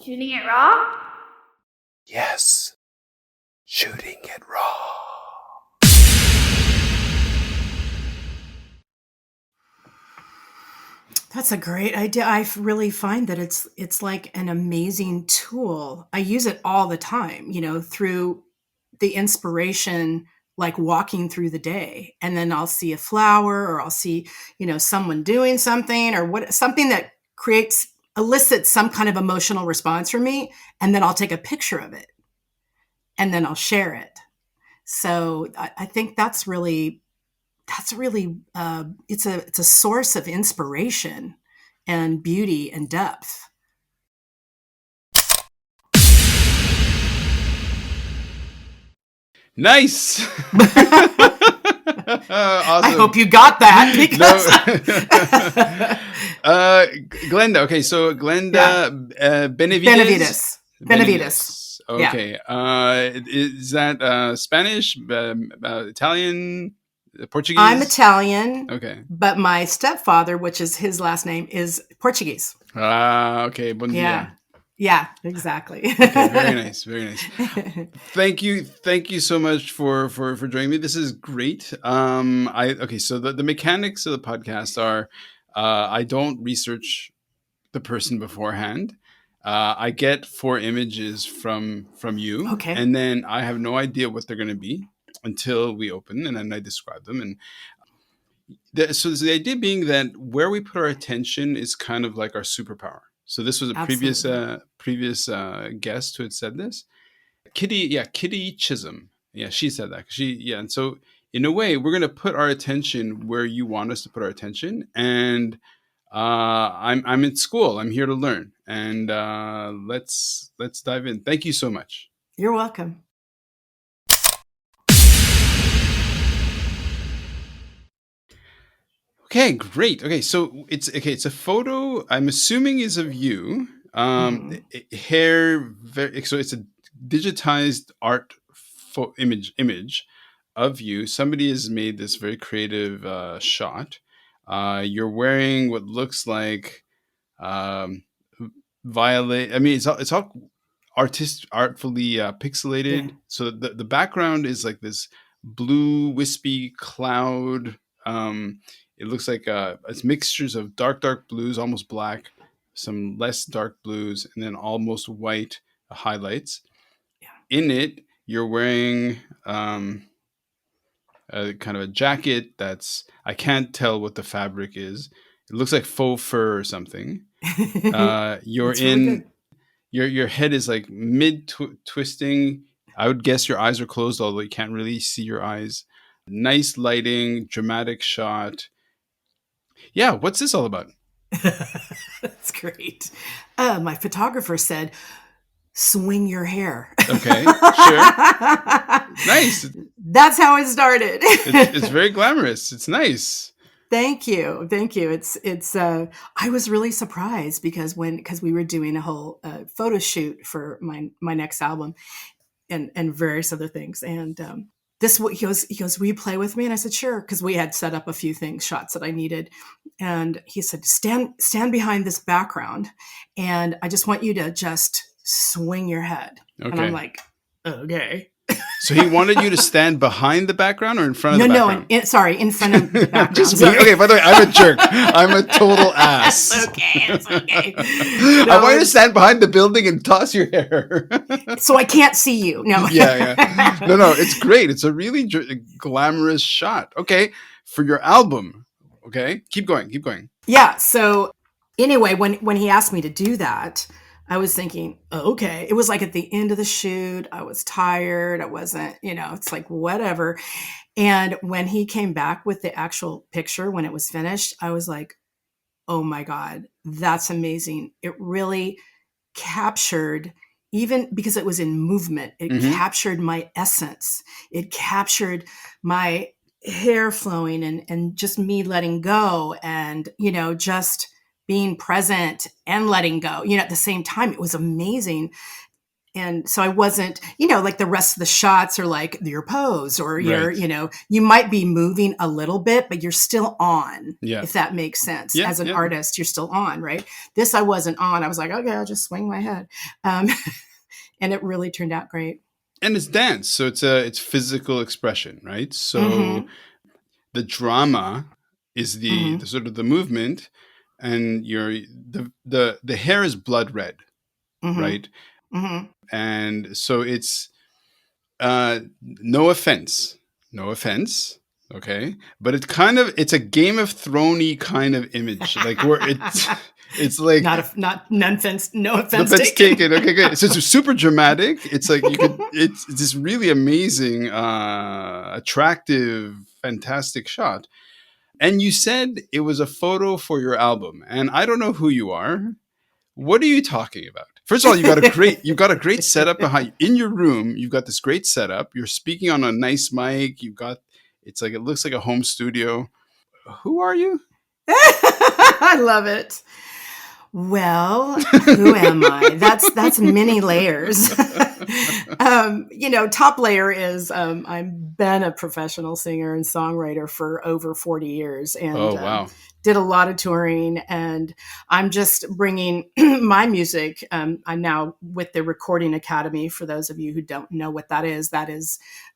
Shooting it raw? Yes. Shooting it raw. That's a great idea. I really find that it's like an amazing tool. I use it all the time, through the inspiration, like walking through the day, and then I'll see a flower, or I'll see, someone doing something, or something that elicits some kind of emotional response from me, and then I'll take a picture of it, and then I'll share it. So I think that's really it's a source of inspiration and beauty and depth. Nice. Awesome. I hope you got that, because Glenda. Okay, so Glenda Benevides. Benevides. Okay. Is that Spanish, Italian, Portuguese? I'm Italian. Okay. But my stepfather, which is his last name, is Portuguese. Okay. Bon dia. Yeah, exactly. Okay, very nice. Very nice. Thank you so much for joining me. This is great. So the mechanics of the podcast are, I don't research the person beforehand. I get 4 images from you, okay, and then I have no idea what they're going to be until we open, and then I describe them. And so the idea being that where we put our attention is kind of like our superpower. So this was a previous guest who had said this. Kitty Chisholm. Yeah, she said that. And so in a way, we're going to put our attention where you want us to put our attention. And I'm in school. I'm here to learn. And let's dive in. Thank you so much. You're welcome. Okay, great. Okay, so it's a photo. I'm assuming is of you. Hair. So it's a digitized art image of you. Somebody has made this very creative shot. You're wearing what looks like violet. I mean, it's all artfully pixelated. Yeah. So the background is like this blue wispy cloud. It looks like it's mixtures of dark blues, almost black, some less dark blues, and then almost white highlights. Yeah. In it, you're wearing a kind of a jacket that's, I can't tell what the fabric is. It looks like faux fur or something. You're in, really your head is like mid twisting. I would guess your eyes are closed, although you can't really see your eyes. Nice lighting, dramatic shot. Yeah, what's this all about? That's great. My photographer said, swing your hair. Okay, sure. Nice. That's how it started. It's very glamorous. It's nice. Thank you. It's I was really surprised because we were doing a whole photo shoot for my next album and various other things. And he goes, will you play with me? And I said, sure. Cause we had set up a few shots that I needed. And he said, stand behind this background. And I just want you to just swing your head. Okay. And I'm like, okay. So he wanted you to stand behind the background or in front of the background? In front of the background. Okay, by the way, I'm a jerk. I'm a total ass. It's okay. No, I want you to stand behind the building and toss your hair. So I can't see you. No. Yeah. No, it's great. It's a really glamorous shot. Okay, for your album. Okay, keep going. Yeah, so anyway, when he asked me to do that, I was thinking, okay. It was like at the end of the shoot. I was tired. I wasn't, it's like whatever. And when he came back with the actual picture, when it was finished, I was like, oh my God, that's amazing. It really captured, even because it was in movement, it captured my essence. It captured my hair flowing and just me letting go and, just being present and letting go, at the same time. It was amazing. and so I wasn't, like the rest of the shots are like your pose or your, Right. you might be moving a little bit, but you're still on, Yeah. if that makes sense. Yeah. As an Yeah. artist, you're still on, right? This I wasn't on. I was like, okay, I'll just swing my head. Um, and it really turned out great. And it's dance, so it's physical expression, right? So Mm-hmm. the drama is the Mm-hmm. sort of the movement, and the hair is blood red, Mm-hmm. right? Mm-hmm. And so it's no offense, no offense, okay, but it's a Game of Thrones kind of image, like where it's like Not none offense, no the offense bet's taken. taken. Okay, good. So it's super dramatic. It's like it's this really amazing, attractive, fantastic shot. And you said it was a photo for your album, and I don't know who you are. What are you talking about? First of all, you got a great setup behind in your room. You've got this great setup. You're speaking on a nice mic. It looks like a home studio. Who are you? I love it. Well, who am I? That's many layers. Top layer is I've been a professional singer and songwriter for over 40 years, and Oh wow. did a lot of touring. And I'm just bringing my music. I'm now with the Recording Academy. For those of you who don't know what that is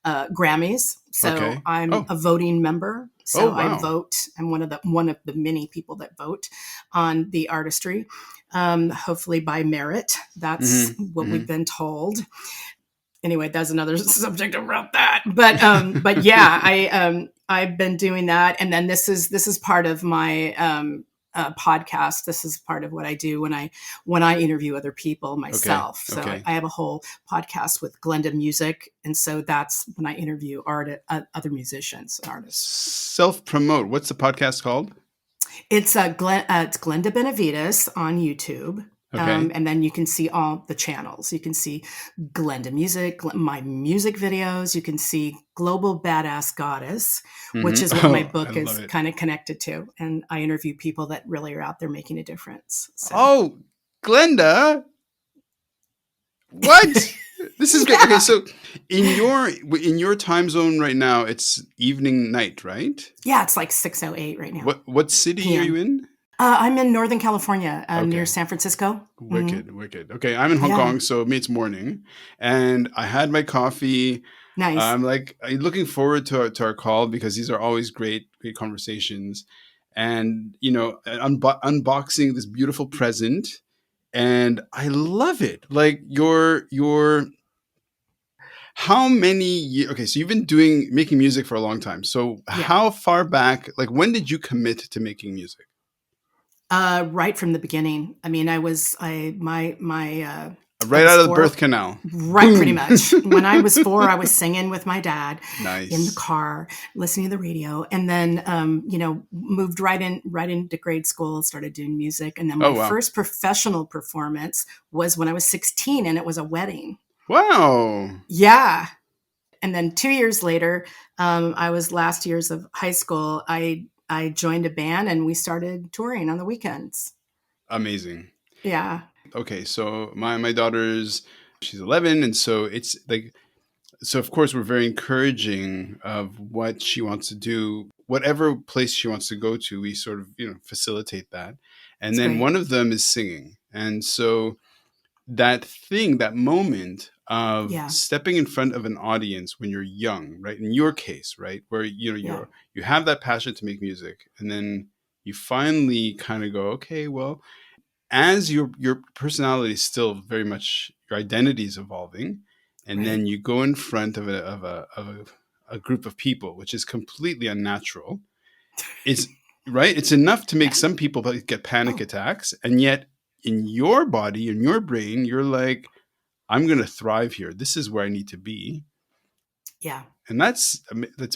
Grammys. So Okay. I'm Oh. a voting member. Oh So I wow. vote. I'm one of the many people that vote on the artistry, hopefully by merit. That's Mm-hmm. what Mm-hmm. we've been told. Anyway, that's another subject about that. But yeah, I've been doing that, and then this is part of my podcast. This is part of what I do when I interview other people Okay. myself. So I, Okay. I have a whole podcast with Glenda Music, and so that's when I interview other musicians and artists. Self promote. What's the podcast called? It's Glenda Benevides on YouTube. Okay. And then you can see all the channels. You can see Glenda Music, my music videos. You can see Global Badass Goddess, which Mm-hmm. is what my Oh, I book love is it. kind of connected to. And I interview people that really are out there making a difference. So. Oh, Glenda, what? This is great. Okay, Yeah. so in your time zone right now, it's evening night, right? Yeah, it's like 6:08 right now, What city are you PM. in? I'm in Northern California, near Okay. San Francisco. Hmm. Wicked, wicked. Okay, I'm in Hong Yeah, Kong, so me it's morning, and I had my coffee. nice. I'm looking forward to our call because these are always great, great conversations, and unboxing this beautiful present, and I love it. Like your how many years? Okay, so you've been making music for a long time. So Yeah. how far back? Like when did you commit to making music? Right from the beginning. I mean, I Right was out of the birth 4, canal. right, pretty Boom. much. When I was 4, I was singing with my dad in the Nice. car, listening to the radio, and then, moved right into grade school and started doing music. And then Oh my wow. first professional performance was when I was 16, and it was a wedding. Wow. Yeah. And then 2 years later, I was last years of high school. I joined a band and we started touring on the weekends. Amazing. Yeah. Okay, so my daughter's she's 11, and so it's like so of course we're very encouraging of what she wants to do, whatever place she wants to go to, we sort of facilitate that. And It's then great. one of them is singing, and so that moment of Yeah. stepping in front of an audience when you're young, right? In your case, right, where Yeah. you have that passion to make music, and then you finally kind of go, okay, well, as your personality is still very much, your identity is evolving, and Right. then you go in front of a group of people, which is completely unnatural. It's right. It's enough to make Yeah. some people get panic Oh, attacks, and yet in your body, in your brain, you're like, I'm going to thrive here. This is where I need to be. yeah. And that's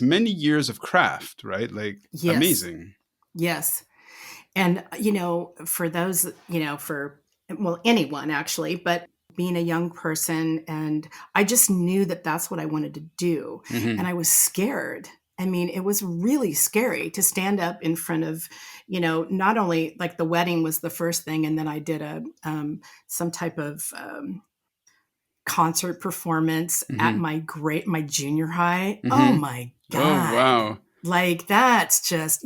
many years of craft, right? Like Yes. amazing. Yes. And, for those, well, anyone actually, but being a young person, and I just knew that that's what I wanted to do. And Hmm. I was scared. I mean, it was really scary to stand up in front of, not only like the wedding was the first thing. And then I did some type of, concert performance at my junior high. Oh my Oh, God. wow. Like, that's just,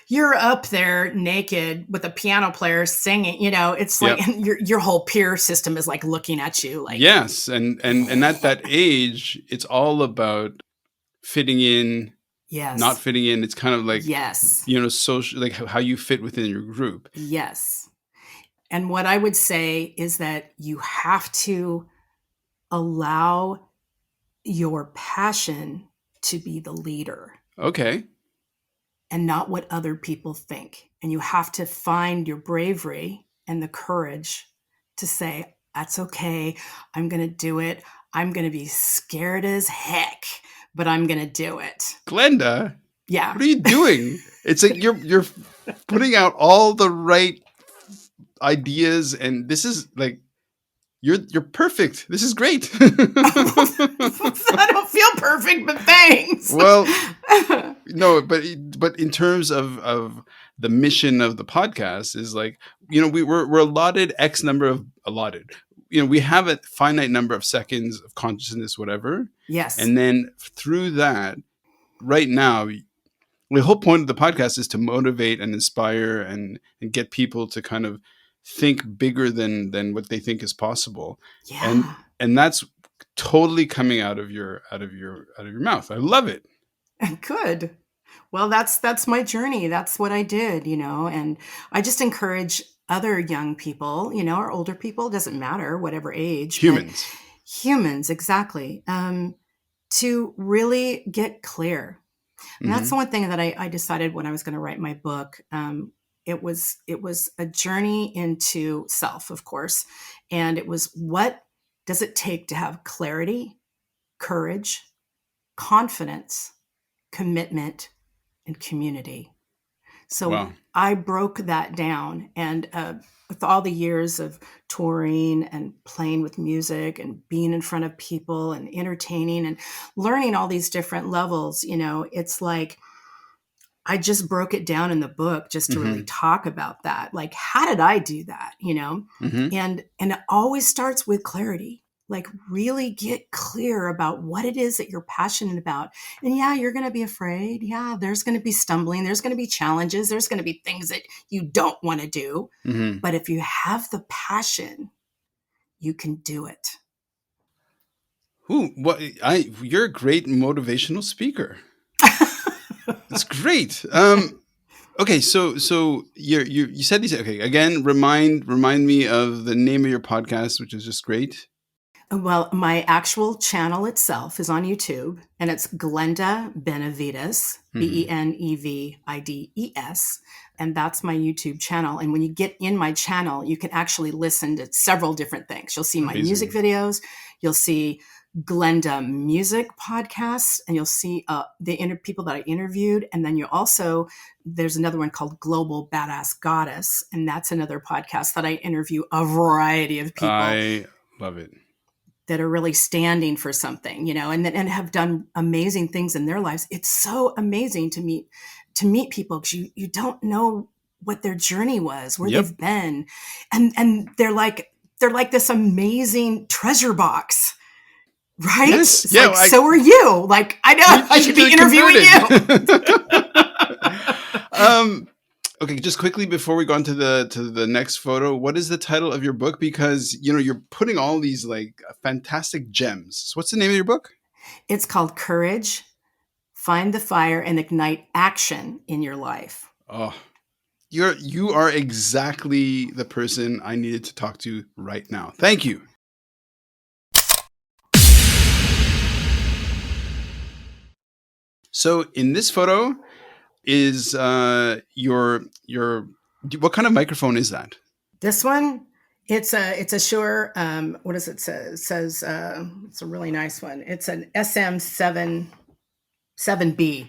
you're up there naked with a piano player singing, it's like, Yep. and your whole peer system is like looking at you like, Yes. And at that age, it's all about fitting in, not yes, fitting in. It's kind of like, yes, social, like how you fit within your group. yes. And what I would say is that you have to allow your passion to be the leader Okay. and not what other people think. And you have to find your bravery and the courage to say, that's okay. I'm going to do it. I'm going to be scared as heck, but I'm going to do it. Glenda, Yeah. what are you doing? It's like you're putting out all the right ideas, and this is like you're perfect. This is great. I don't feel perfect, but thanks. Well, no, but in terms of the mission of the podcast is like, we're allotted X number of allotted. We have a finite number of seconds of consciousness, whatever. Yes. And then through that, right now, the whole point of the podcast is to motivate and inspire and get people to kind of think bigger than what they think is possible. Yeah. And that's totally coming out of your mouth. I love it. Good. Well, that's my journey. That's what I did, and I just encourage other young people, or older people, doesn't matter, whatever age. Humans, exactly. To really get clear. And that's the one thing that I decided when I was going to write my book. It was a journey into self, of course. And it was, what does it take to have clarity, courage, confidence, commitment, and community? So Wow. I broke that down, and with all the years of touring and playing with music and being in front of people and entertaining and learning all these different levels, it's like I just broke it down in the book just to really talk about that. Like, how did I do that? And it always starts with clarity. Like, really get clear about what it is that you're passionate about. And yeah, you're going to be afraid. Yeah, there's going to be stumbling. There's going to be challenges. There's going to be things that you don't want to do. But if you have the passion, you can do it. You're a great motivational speaker. That's great. Okay, so you said these. Okay, again, remind me of the name of your podcast, which is just great. Well, my actual channel itself is on YouTube, and it's Glenda Benevides, Benevides, and that's my YouTube channel. And when you get in my channel, you can actually listen to several different things. You'll see my music videos, you'll see Glenda music podcasts, and you'll see the people that I interviewed. And then there's another one called Global Badass Goddess, and that's another podcast that I interview a variety of people. I love it. That are really standing for something, and have done amazing things in their lives. It's so amazing to meet people, because you don't know what their journey was, where they've been, and they're like this amazing treasure box, right? Yes. It's so are you. Like, I know I should be interviewing you. Okay, just quickly before we go on to the next photo, what is the title of your book? Because you're putting all these like fantastic gems. So what's the name of your book? It's called Courage: Find the Fire and Ignite Action in Your Life. Oh, you are exactly the person I needed to talk to right now. Thank you. So in this photo is your what kind of microphone is that? This one, it's a Shure. What does it say? It says it's a really nice one. It's an SM7B.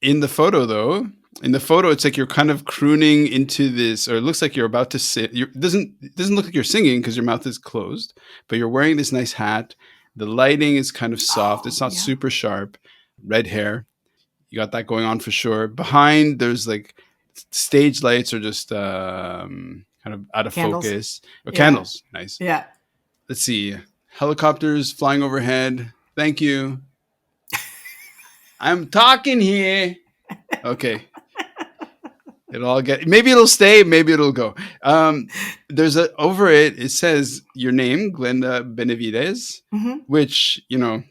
In the photo, it's like you're kind of crooning into this, or it looks like you're about to sing. It doesn't look like you're singing because your mouth is closed, but you're wearing this nice hat. The lighting is kind of soft. It's not super sharp. Red hair. You got that going on for sure. Behind, there's like stage lights are just kind of out of focus. Or candles. Nice. Yeah. Let's see. Helicopters flying overhead. Thank you. I'm talking here. Okay. Maybe it'll stay, maybe it'll go. There's over it, it says your name, Glenda Benevides, Hmm. which,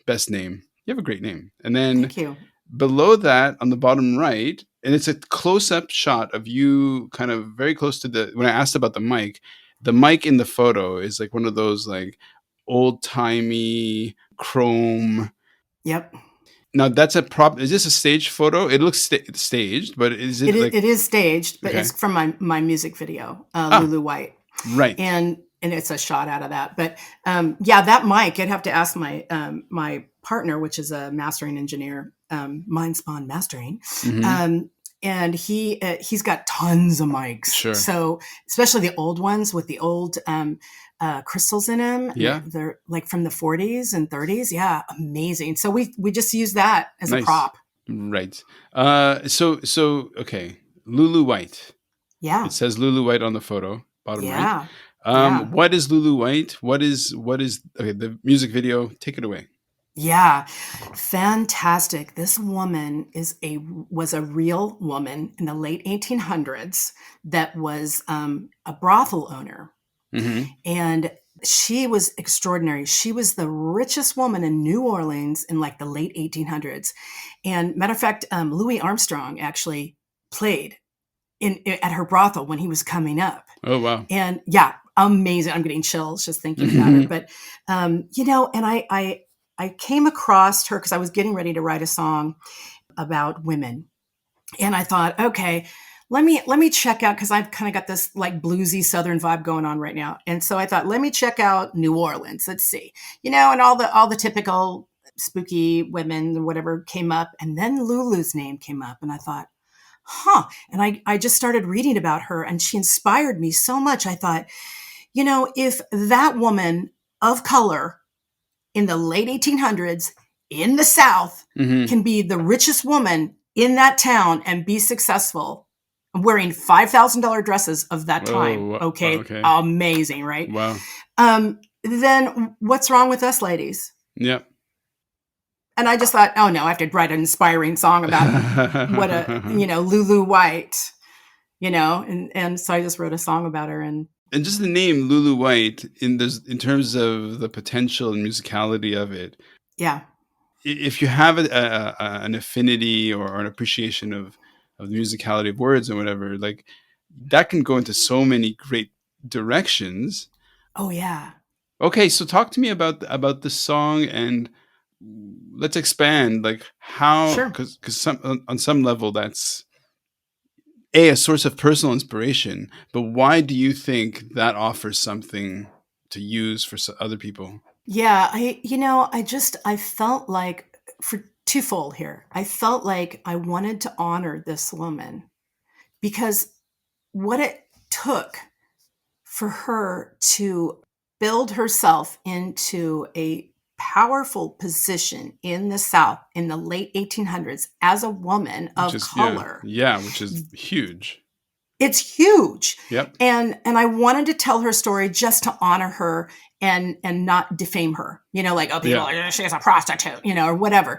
best name. You have a great name. And then Thank you. below that on the bottom right, and it's a close up shot of you kind of very close to when I asked about the mic in the photo is like one of those like old timey chrome. Yep. Now that's a prop. Is this a stage photo? It looks staged, but is it like It is staged, but okay? it's from my music video, Ah, Lulu White, right. and it's a shot out of that. But yeah, that mic, I'd have to ask my partner, which is a mastering engineer, Mind Spawn Mastering, Mm-hmm. um, and he's got tons of mics. Sure. So especially the old ones with the old crystals in them, Yeah. they're like from the 40s and 30s. Yeah, amazing. So we just use that as a Nice. prop. Right. So okay. Lulu White. Yeah. It says Lulu White on the photo, bottom right. Yeah. Yeah. What is Lulu White? What is okay, the music video? Take it away. Yeah, fantastic. This woman was a real woman in the late 1800s that was a brothel owner, Mm-hmm. and she was extraordinary. She was the richest woman in New Orleans in like the late 1800s, and matter of fact, Louis Armstrong actually played at her brothel when he was coming up. Oh wow. And yeah, amazing. I'm getting chills just thinking about her. But and I came across her because I was getting ready to write a song about women, and I thought, okay, let me check out because I've kind of got this like bluesy Southern vibe going on right now, and so I thought, let me check out New Orleans. Let's see, and all the typical spooky women or whatever came up, and then Lulu's name came up, and I thought, huh. And I just started reading about her, and she inspired me so much. I thought, if that woman of color in the late 1800s in the South Mm-hmm. can be the richest woman in that town and be successful wearing $5,000 dresses of that time. Oh, Okay. okay. Amazing, right? Wow. Then what's wrong with us ladies? Yep. And I just thought, oh no, I have to write an inspiring song about what Lulu White, and so I just wrote a song about her. And just the name Lulu White in terms of the potential and musicality of it. yeah. If you have an affinity or an appreciation of the musicality of words and whatever, like that can go into so many great directions. Oh yeah. Okay, so talk to me about the song, and let's expand like how, Sure. because on some level that's a source of personal inspiration, but why do you think that offers something to use for other people? Yeah, I felt like for twofold here. I felt like I wanted to honor this woman because what it took for her to build herself into a powerful position in the South in the late 1800s as a woman of color. Yeah, which is huge. It's huge. Yep. And I wanted to tell her story just to honor her and not defame her. Like, oh, people are like, she's a prostitute, or whatever.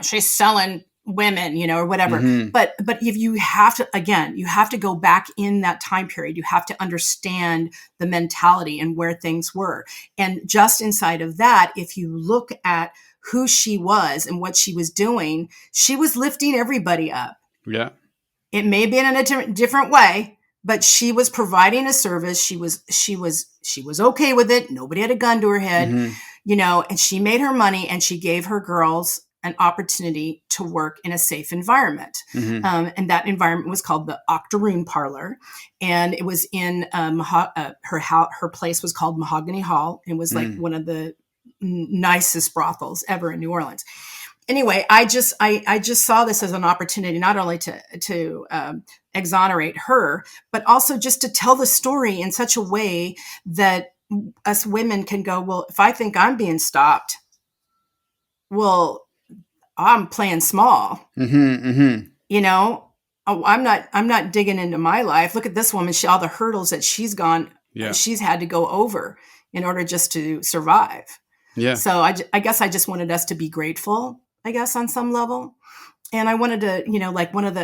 She's selling women, or whatever. Mm-hmm. But if you have to go back in that time period. You have to understand the mentality and where things were. And just inside of that, if you look at who she was and what she was doing, she was lifting everybody up. Yeah. It may be in a different way, but she was providing a service. She was okay with it. Nobody had a gun to her head, and she made her money, and she gave her girls an opportunity to work in a safe environment. Mm-hmm. And that environment was called the Octoroon Parlor. And it was in her place was called Mahogany Hall. It was like one of the nicest brothels ever in New Orleans. Anyway, I just saw this as an opportunity not only to exonerate her, but also just to tell the story in such a way that us women can go, well, if I think I'm being stopped, well, I'm playing small. Mm-hmm, mm-hmm. I'm not digging into my life. Look at this woman. All the hurdles that she's had to go over. in order just to survive. Yeah. So I guess I just wanted us to be grateful, I guess, on some level. And I wanted to, like one of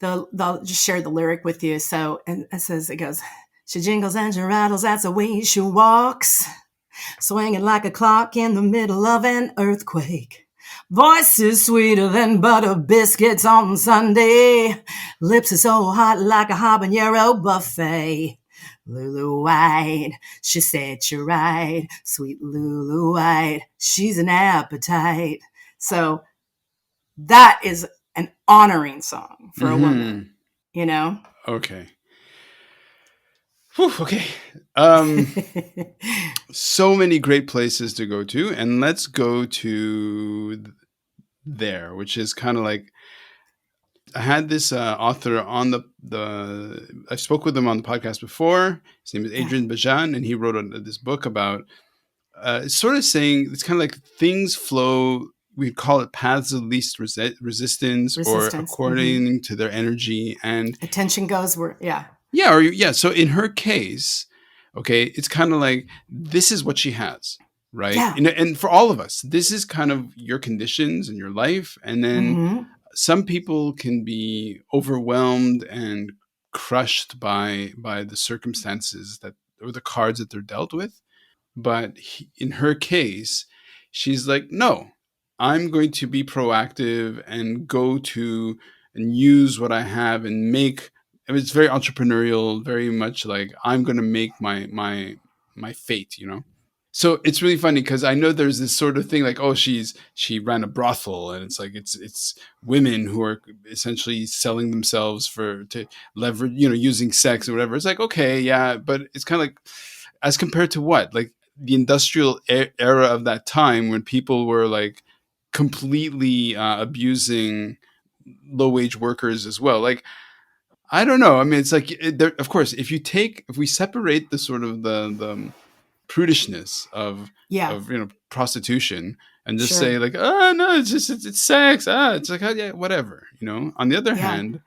I'll just share the lyric with you. So, and it goes, she jingles and she rattles, that's the way she walks, swinging like a clock in the middle of an earthquake. Voice is sweeter than butter biscuits on Sunday. Lips are so hot like a habanero buffet. Lulu White, she said you're right. Sweet Lulu White, she's an appetite. So that is an honoring song for a woman, Okay. Whew, okay. So many great places to go to, and let's go to there, which is kind of like, I had this author on I spoke with him on the podcast before. His name is Adrian Bajan, and he wrote this book about it's sort of saying, it's kind of like things flow. We'd call it paths of least resistance, or according to their energy, and attention goes where, So in her case, okay, it's kind of like, this is what she has, right? Yeah. And for all of us, this is kind of your conditions and your life. And then some people can be overwhelmed and crushed by the circumstances or the cards that they're dealt with. But in her case, she's like, no, I'm going to be proactive and go to and use what I have and make. It's very entrepreneurial, very much like, I'm going to make my fate, So it's really funny because I know there's this sort of thing like, oh, she ran a brothel, and it's like, it's women who are essentially selling themselves to leverage, using sex or whatever. It's like, okay, yeah, but it's kind of like, as compared to what? Like the industrial era of that time, when people were like completely abusing low wage workers as well. Like, I don't know. I mean, it's like, of course, if we separate the sort of the prudishness of prostitution, and just say like, oh no, it's sex. It's like, oh, yeah, whatever. On the other hand,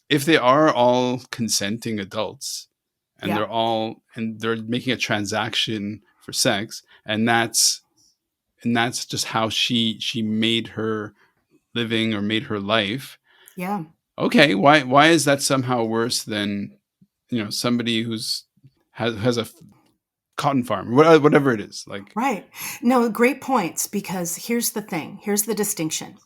if they are all consenting adults, and they're making a transaction for sex, and that's just how she made her living or made her life. Yeah. Okay, why is that somehow worse than somebody has a cotton farm, whatever it is, like? Right. No, great points, because here's the thing. Here's the distinction.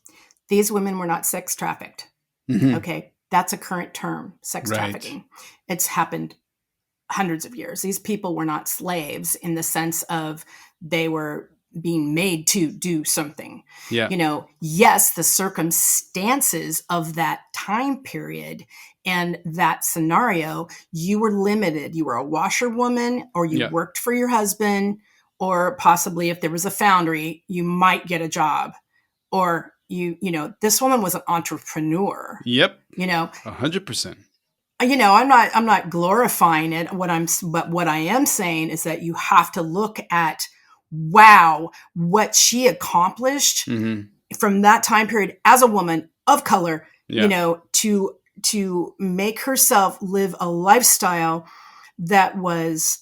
These women were not sex trafficked. Mm-hmm. Okay. That's a current term, sex trafficking. It's happened hundreds of years. These people were not slaves in the sense of they were being made to do something. Yeah. Yes, the circumstances of that time period and that scenario, you were limited. You were a washerwoman, or you worked for your husband, or possibly if there was a foundry, you might get a job, or this woman was an entrepreneur. Yep. 100%. I'm not glorifying it. But what I am saying is that you have to look at, wow, what she accomplished from that time period as a woman of color, to make herself live a lifestyle that was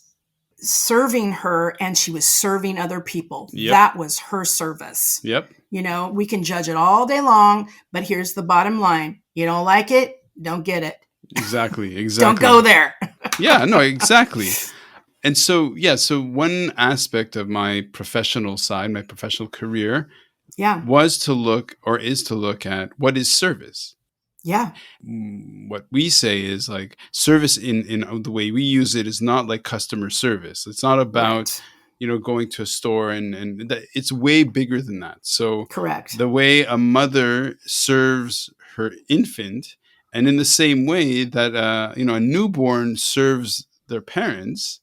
serving her, and she was serving other people. Yep. That was her service. Yep. We can judge it all day long, but here's the bottom line. You don't like it, don't get it. Exactly. Don't go there. Yeah, no, exactly. And so one aspect of my professional side, my professional career, is to look at what is service. Yeah. What we say is like, service in the way we use it is not like customer service. It's not about, going to a store and it's way bigger than that. So correct. The way a mother serves her infant, and in the same way that, a newborn serves their parents,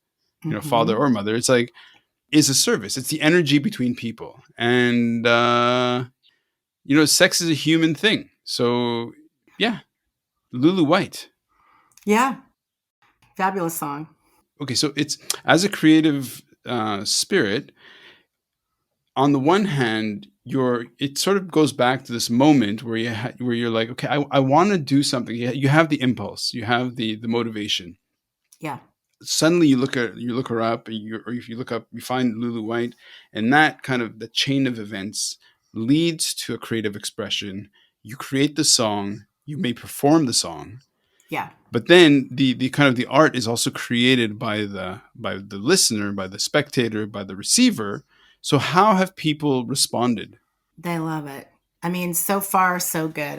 father or mother, it's like, is a service. It's the energy between people. And, sex is a human thing. So yeah, Lulu White. Yeah. Fabulous song. Okay. So it's, as a creative spirit, on the one hand, it sort of goes back to this moment where you're like, okay, I want to do something. You have the impulse, you have the motivation. Yeah. suddenly you look her up, or if you look up, you find Lulu White, and that kind of the chain of events leads to a creative expression. You create the song, you may perform the song, Yeah. but then the kind of the art is also created by the listener, by the spectator, by the receiver. So how have people responded? They love it. I mean, so far so good.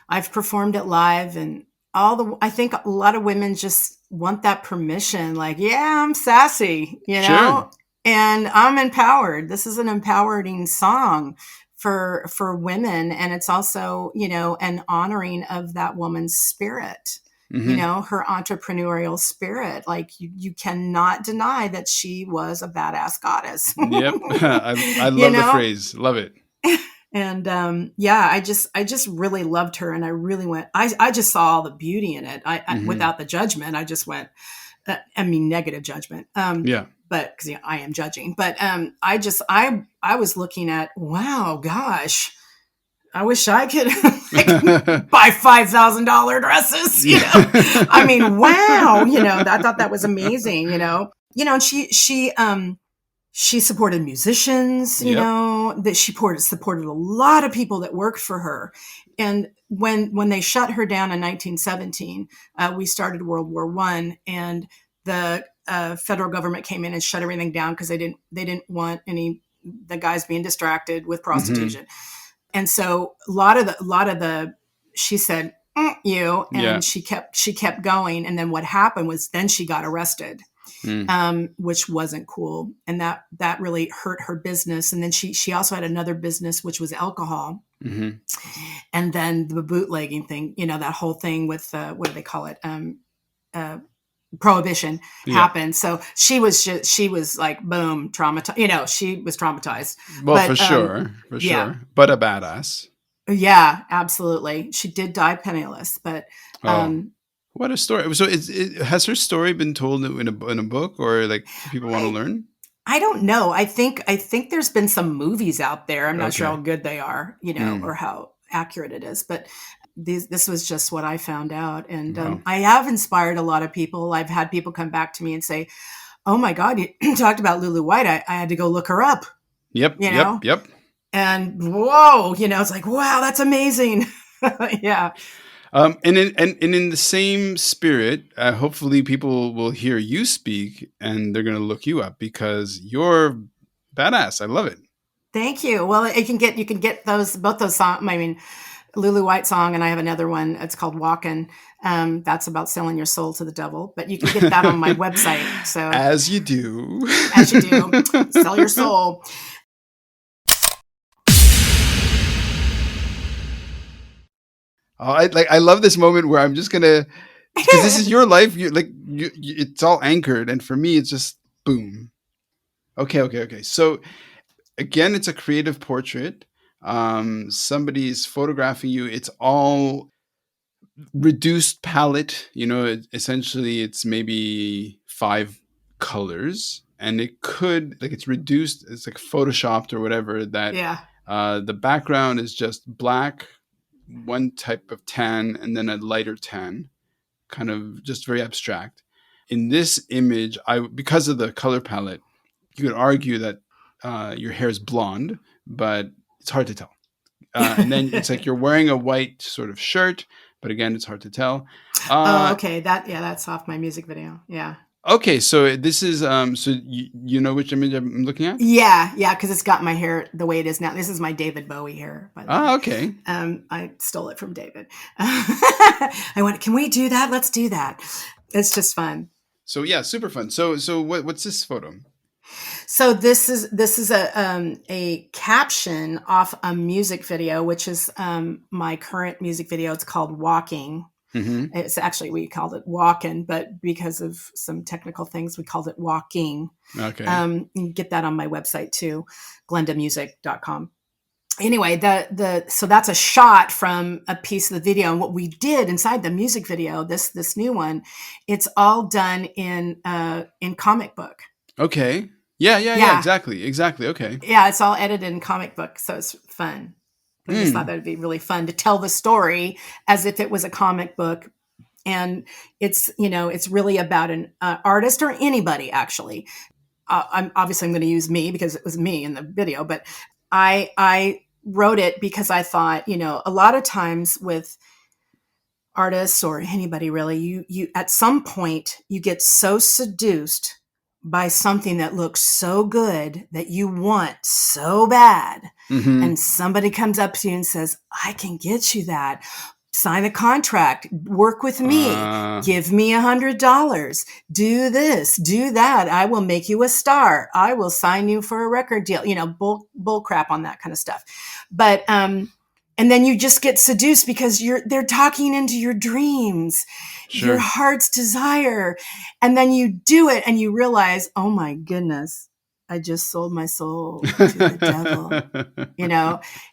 I've performed it live, and I think a lot of women just want that permission. Like, yeah, I'm sassy, Sure. and I'm empowered. This is an empowering song for women. And it's also, an honoring of that woman's spirit, Hmm. her entrepreneurial spirit. Like you cannot deny that she was a badass goddess, Yep. I you love the know? phrase. Love it. And yeah, I just really loved her, and I really went. I just saw all the beauty in it. I Hmm. without the judgment, I just went. I mean, negative judgment. Yeah. But because I am judging. But I was looking at, wow, gosh, I wish I could like buy $5,000 dresses. I Yeah. mean, wow. I thought that was amazing. And she supported musicians, Yep. that she supported a lot of people that worked for her. And when they shut her down in 1917, we started World War I, and the federal government came in and shut everything down because they didn't want the guys being distracted with Hmm. prostitution. And so a lot of the she said, you, Yeah. and she kept going. And then what happened was then she got arrested, Mm. which wasn't cool, and that really hurt her business. And then she also had another business, which was alcohol, Hmm. and then the bootlegging thing, that whole thing with what do they call it, uh, prohibition Yeah. happened. So she was like boom traumatized. She was traumatized, Well, for but sure, for yeah, sure. But a badass. yeah, absolutely. She did die penniless, but Oh, um, what a story! So, has her story been told in a book, or like people want to I learn? I don't know. I think there's been some movies out there. I'm not sure how Okay. good they are, or Mm. how accurate it is. But this was just what I found out, and Wow. I have inspired a lot of people. I've had people come back to me and say, "Oh my God, you talked about Lulu White. I had to go look her up." Yep. You Yep. know, Yep. and whoa, it's like, wow, that's amazing. Yeah. And in the same spirit, hopefully people will hear you speak and they're going to look you up because you're badass. I love it. Thank you. Well, you can get both those songs. I mean, Lulu White song, and I have another one. It's called "Walkin'." That's about selling your soul to the devil, but you can get that on my website. So As you do. as you do, sell your soul. Oh, I love this moment where I'm just gonna, because this is your life. It's all anchored, and for me, it's just boom. Okay, okay, okay. So again, it's a creative portrait. Somebody's photographing you. It's all reduced palette. Essentially, it's maybe 5 colors, and it could like it's reduced. It's like photoshopped or whatever. That Yeah. the background is just black, one type of tan, and then a lighter tan, kind of just very abstract. In this image, I because of the color palette, you could argue that your hair is blonde, but it's hard to tell. And then it's like you're wearing a white sort of shirt, but again, it's hard to tell. Oh, Uh, okay. That's off my music video. Yeah. okay, so this is so you know which image I'm looking at? Yeah, yeah, because it's got my hair the way it is now. This is my David Bowie hair, by the way. Ah, okay. I stole it from David. I went, can we do that? Let's do that. It's just fun. So yeah, super fun. So what's this photo? So this is a caption off a music video, which is my current music video. It's called "Walking." Mm-hmm. It's actually, we called it "Walking," but because of some technical things, we called it "Walking." Okay. You can get that on my website too, glendamusic.com. Anyway, so that's a shot from a piece of the video. And what we did inside the music video, this new one, it's all done in comic book. Okay. Yeah, yeah, yeah. Yeah, Exactly. Exactly. Okay. yeah, it's all edited in comic book, so it's fun. I just thought Mm. that would be really fun to tell the story as if it was a comic book, And it's really about an artist or anybody, actually. I'm going to use me because it was me in the video, but I wrote it because I thought, a lot of times with artists or anybody really, you at some point you get so seduced by something that looks so good that you want so bad, Mm-hmm. and somebody comes up to you and says, I can get you that. Sign a contract, work with me, Uh, give me $100, do this, do that. I will make you a star. I will sign you for a record deal, bull crap on that kind of stuff. But, and then you just get seduced because they're talking into your dreams, your sure. heart's desire. And then you do it and you realize, oh my goodness, I just sold my soul to the devil.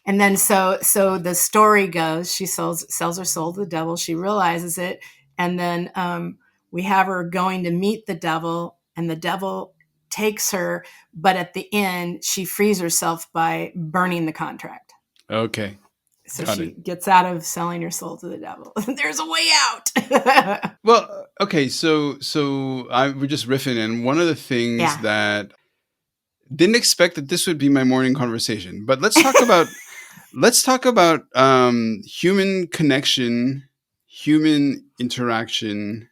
And then so the story goes, she sells her soul to the devil, she realizes it, and then we have her going to meet the devil, and the devil takes her, but at the end she frees herself by burning the contract, Okay, so got she it. gets out of selling her soul to the devil. There's a way out. Well, okay, we're just riffing, and one of the things Yeah. that didn't expect that this would be my morning conversation, but let's talk about human connection, human interaction.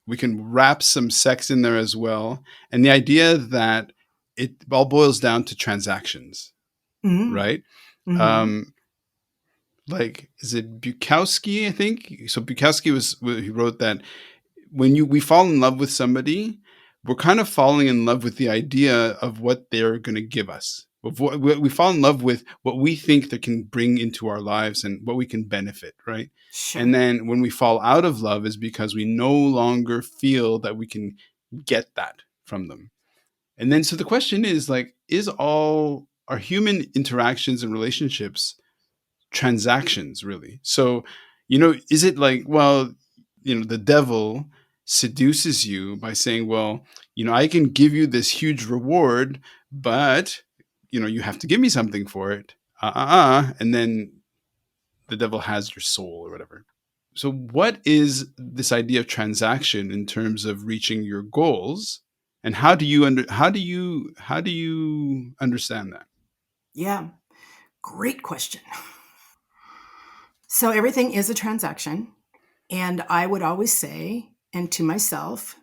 We can wrap some sex in there as well, and the idea that it all boils down to transactions, Mm-hmm. right? Mm-hmm. Um, like, is it Bukowski? I think so. Bukowski he wrote that when we fall in love with somebody, we're kind of falling in love with the idea of what they're going to give us. We fall in love with what we think they can bring into our lives and what we can benefit, right? And Sure. then when we fall out of love is because we no longer feel that we can get that from them. And then so the question is like, is all our human interactions and relationships transactions really? So, is it like, well, the devil seduces you by saying, well, I can give you this huge reward, but you have to give me something for it. And then the devil has your soul or whatever. So what is this idea of transaction in terms of reaching your goals, and how do you understand that? Yeah, great question. So everything is a transaction. And I would always say, and to myself,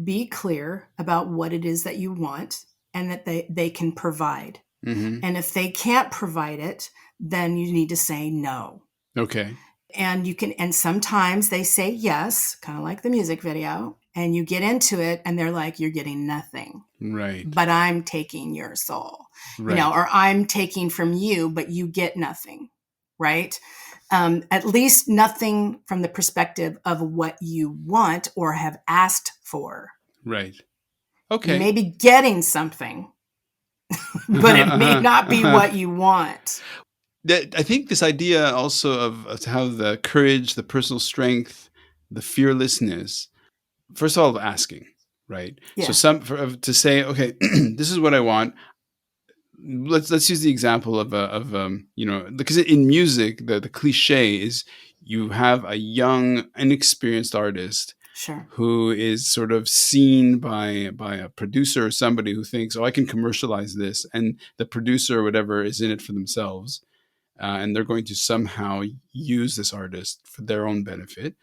be clear about what it is that you want and that they can provide. Mm-hmm. And if they can't provide it, then you need to say no. Okay. And sometimes they say yes, kind of like the music video, and you get into it and they're like, you're getting nothing, Right. but I'm taking your soul, Right. or I'm taking from you, but you get nothing, right? At least nothing from the perspective of what you want or have asked for. Right. You Okay. may be getting something, but it may not be what you want. I think this idea also of how the courage, the personal strength, the fearlessness, first of all, of asking, right? So Yeah, to say, okay, this is what I want. Let's use the example of because in music the cliche is you have a young inexperienced artist sure. who is sort of seen by a producer or somebody who thinks, oh, I can commercialize this, and the producer or whatever is in it for themselves, and they're going to somehow use this artist for their own benefit.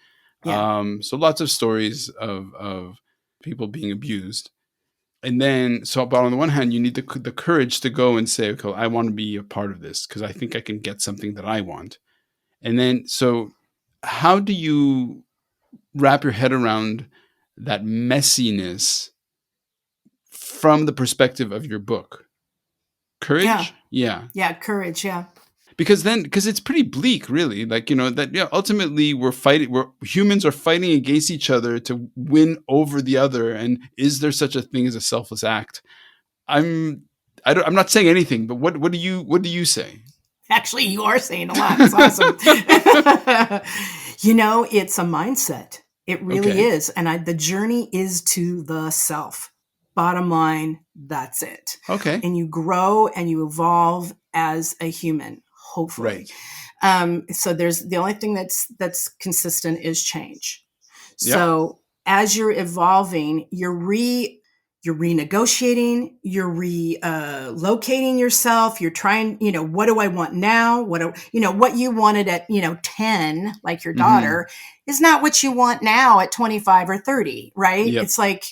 Yeah, So lots of stories of people being abused. And then, but on the one hand, you need the courage to go and say, okay, I want to be a part of this because I think I can get something that I want. And then, so how do you wrap your head around that messiness from the perspective of your book? yeah, Courage? Yeah. yeah. Courage. Yeah, Because it's pretty bleak, really. Like, that, yeah, ultimately humans are fighting against each other to win over the other. And is there such a thing as a selfless act? I'm I'm not saying anything, but what do you say? actually, you are saying a lot. It's awesome. It's a mindset. It really Okay. is. And the journey is to the self. Bottom line, that's it. Okay. And you grow and you evolve as a human, hopefully. Right. So there's the only thing that's consistent is change. Yep. So as you're evolving, you're renegotiating, you're relocating yourself. You're trying, what do I want now? What you wanted at, 10, like your Mm-hmm. daughter, is not what you want now at 25 or 30, right? Yep. It's like,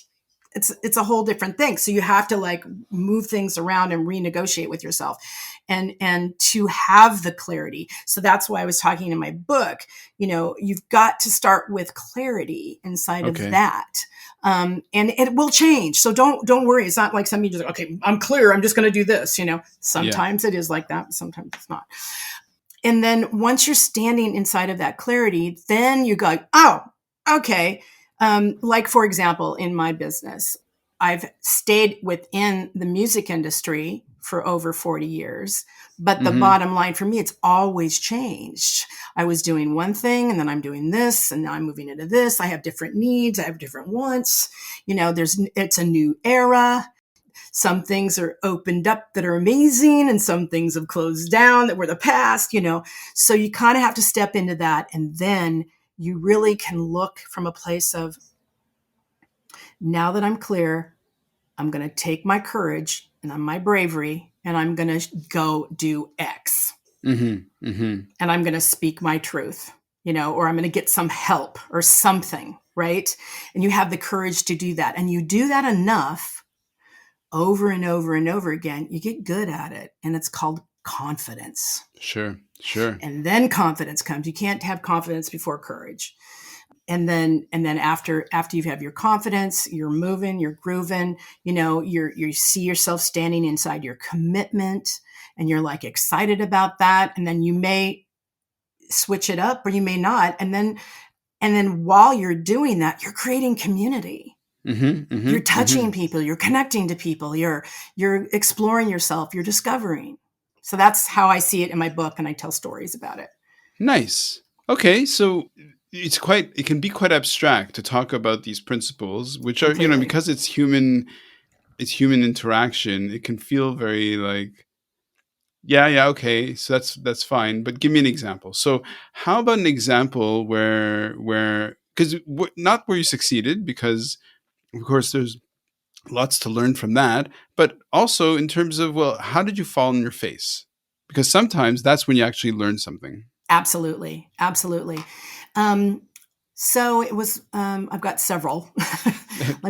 it's a whole different thing. So you have to like move things around and renegotiate with yourself and to have the clarity. So that's why I was talking in my book, you've got to start with clarity inside of Okay. that. And it will change. So don't worry. It's not like somebody just, okay, I'm clear. I'm just going to do this. Yeah. Sometimes it is like that. Sometimes it's not. And then once you're standing inside of that clarity, then you go, oh, okay. Like for example, in my business, I've stayed within the music industry for over 40 years. But the Mm-hmm. bottom line for me, it's always changed. I was doing one thing and then I'm doing this and now I'm moving into this. I have different needs. I have different wants. It's a new era. Some things are opened up that are amazing and some things have closed down that were the past. So you kind of have to step into that. And then you really can look from a place of, now that I'm clear, I'm going to take my courage and my bravery and I'm going to go do X. Mm-hmm. Mm-hmm. And I'm going to speak my truth, or I'm going to get some help or something, right? And you have the courage to do that. And you do that enough over and over and over again, you get good at it. And it's called confidence. Sure. Sure. And then confidence comes. You can't have confidence before courage. And then after you have your confidence, you're moving, you're grooving, you see yourself standing inside your commitment and you're like excited about that. And then you may switch it up or you may not. And then while you're doing that, you're creating community. Mm-hmm. You're Mm-hmm. touching Mm-hmm. people, you're connecting to people, you're exploring yourself, you're discovering. So that's how I see it in my book, and I tell stories about it. Nice. Okay, so it can be quite abstract to talk about these principles, which are, Completely. because it's human interaction, it can feel very like, yeah, okay, so that's fine, but give me an example. So how about an example where because not where you succeeded, because of course there's lots to learn from that, but also in terms of, well, how did you fall on your face? Because sometimes that's when you actually learn something. Absolutely. Absolutely. So it was, I've got several.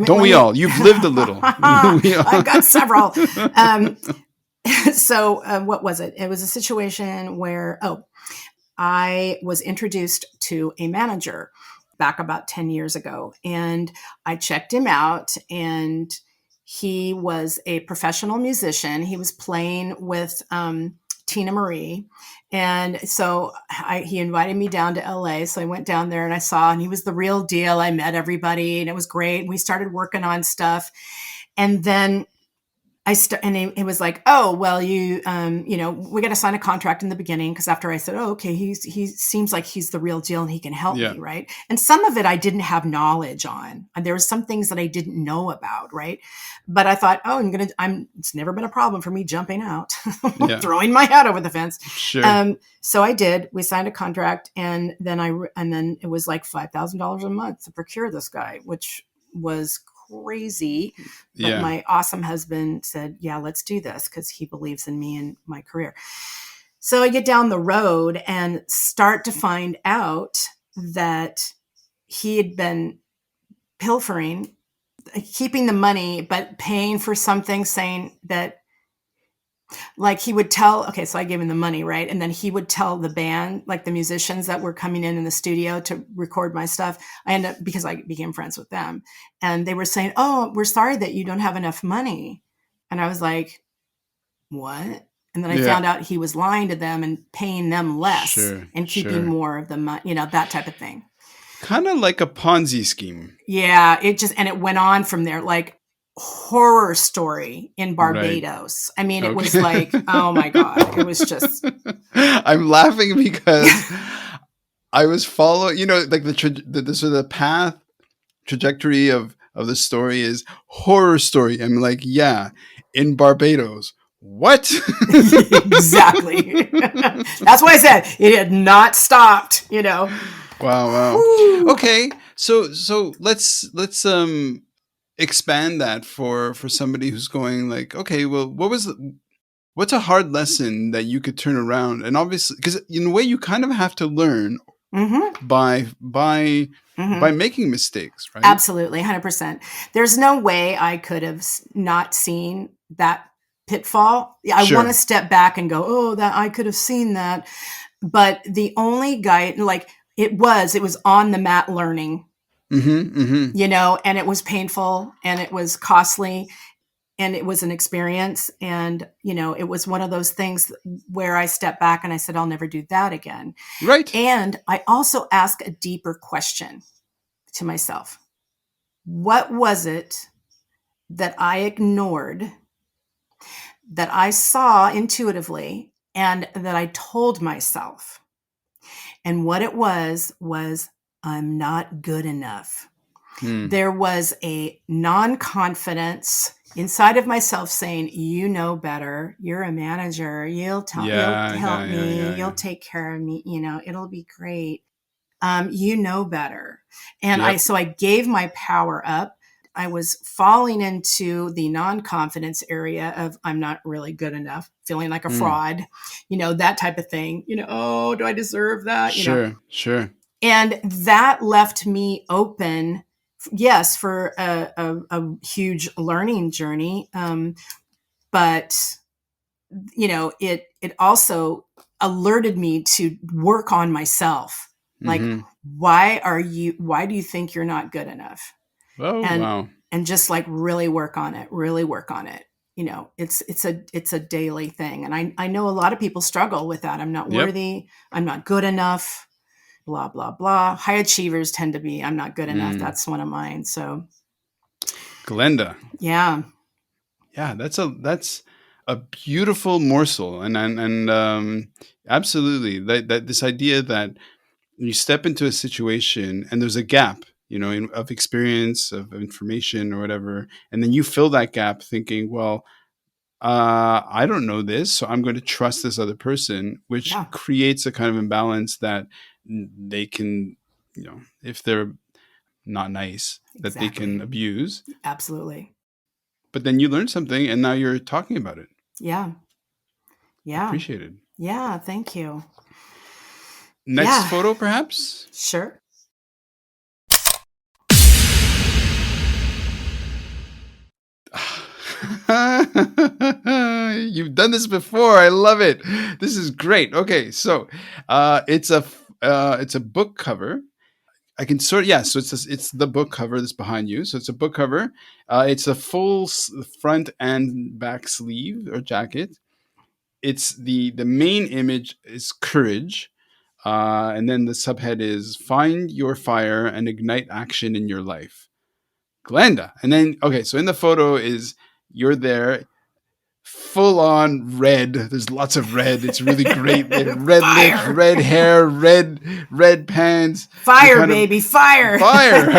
Don't we all? You've lived a little. We I've all. got several. Um, so what was it? It was a situation where, I was introduced to a manager back about 10 years ago, and I checked him out, and he was a professional musician. He was playing with Tina Marie. And so he invited me down to LA. So I went down there and I saw, and he was the real deal. I met everybody and it was great. We started working on stuff. And then and it was like, oh, well, we got to sign a contract in the beginning. Cause after I said, oh, okay, he seems like he's the real deal and he can help Yeah. me. Right. And some of it I didn't have knowledge on. And there were some things that I didn't know about. Right. But I thought, oh, it's never been a problem for me jumping out, Yeah. throwing my hat over the fence. Sure. So I did. We signed a contract, and then it was like $5,000 a month to procure this guy, which was crazy. But Yeah. my awesome husband said, yeah, let's do this, because he believes in me and my career. So I get down the road and start to find out that he had been pilfering, keeping the money, but paying for something, saying that, like, he would tell, okay, so I gave him the money, right? And then he would tell the band, like the musicians that were coming in the studio to record my stuff. I ended up, because I became friends with them, and they were saying, oh, we're sorry that you don't have enough money. And I was like, what? And then I Yeah. found out he was lying to them and paying them less Sure. and keeping Sure. more of the money, that type of thing. Kind of like a Ponzi scheme. Yeah, it went on from there, like horror story in Right. Barbados. I mean, it was Okay. like, oh my God, it was just, I'm laughing because I was following, like the sort of the path trajectory of the story is horror story. I'm like, yeah, in Barbados. What? exactly. That's why I said it had not stopped, Wow, wow. Whew. Okay. So let's expand that for somebody who's going like, okay, well, what's a hard lesson that you could turn around? And obviously, because in a way, you kind of have to learn Mm-hmm. by Mm-hmm. making mistakes, right? Absolutely, 100%. There's no way I could have not seen that pitfall. Yeah, I want to Sure. step back and go, oh, that I could have seen that. But the only guide, like it was on the mat learning, Mm-hmm. Mm-hmm. and it was painful and it was costly and it was an experience. And, it was one of those things where I stepped back and I said, I'll never do that again. Right. And I also asked a deeper question to myself. What was it that I ignored, that I saw intuitively, and that I told myself? And what it was, I'm not good enough. Hmm. There was a non-confidence inside of myself saying, you know better. You're a manager. You'll Yeah. help Yeah. Yeah. me. Yeah. You'll Yeah. take care of me. It'll be great. You know better. And Yep. so I gave my power up. I was falling into the non-confidence area of I'm not really good enough, feeling like a Hmm. fraud, that type of thing. Oh, do I deserve that? Sure. Sure. And that left me open, yes, for a huge learning journey. But it also alerted me to work on myself. Like, Mm-hmm. why do you think you're not good enough? Oh And wow. just like really work on it, really work on it. It's a daily thing. And I know a lot of people struggle with that. I'm not Yep. worthy. I'm not good enough, blah, blah, blah. High achievers tend to be, I'm not good enough. Mm. That's one of mine. So Glenda. yeah. Yeah, that's a beautiful morsel, and absolutely that this idea that you step into a situation and there's a gap, of experience, of information or whatever, and then you fill that gap thinking, well, I don't know this, so I'm going to trust this other person, which Yeah, creates a kind of imbalance that they can, if they're not nice, that they can exactly. abuse. Absolutely. But then you learn something, and now you're talking about it. Yeah. Yeah. Appreciated. Yeah. Thank you. Next Yeah. photo, perhaps. Sure. You've done this before. I love it. This is great. Okay, so it's a book cover. I can sort yeah. So it's the book cover that's behind you. So it's a book cover. It's a full front and back sleeve or jacket. It's the main image is courage. And then the subhead is find your fire and ignite action in your life. Glenda. And then, okay, so in the photo is you're there, full on red. There's lots of red. It's really great. Red lips, Fire. red hair, red pants. You're Fire, kind of baby. Fire. fire.